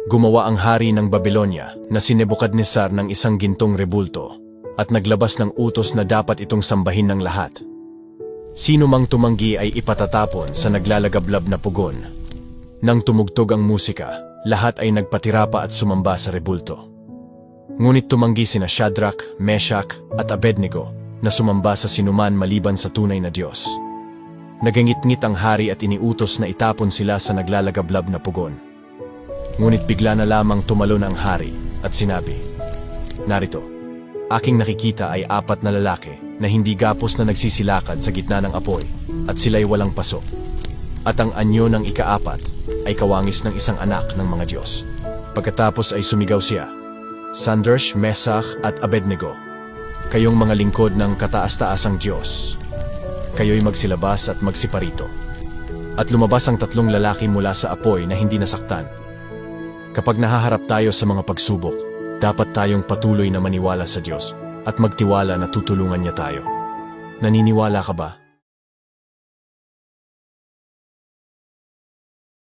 Gumawa ang hari ng Babylonia na si Nebukadnesar ng isang gintong rebulto at naglabas ng utos na dapat itong sambahin ng lahat. Sino mang tumanggi ay ipatatapon sa naglalagablab na pugon. Nang tumugtog ang musika, lahat ay nagpatirapa at sumamba sa rebulto. Ngunit tumanggi sina Shadrach, Meshach at Abednego na sumamba sa sinuman maliban sa tunay na Diyos. Nagangit-ngit ang hari at iniutos na itapon sila sa naglalagablab na pugon. Ngunit bigla na lamang tumalon ang hari at sinabi, "Narito, aking nakikita ay 4 na lalaki na hindi gapos na nagsisilakad sa gitna ng apoy at sila'y walang paso. At ang anyo ng ika-4 ay kawangis ng isang anak ng mga Diyos." Pagkatapos ay sumigaw siya, "Shadrach, Meshach at Abednego, kayong mga lingkod ng kataas-taasang Diyos, kayo'y magsilabas at magsiparito." At lumabas ang 3 lalaki mula sa apoy na hindi nasaktan. Kapag nahaharap tayo sa mga pagsubok, dapat tayong patuloy na maniwala sa Diyos at magtiwala na tutulungan niya tayo. Naniniwala ka ba?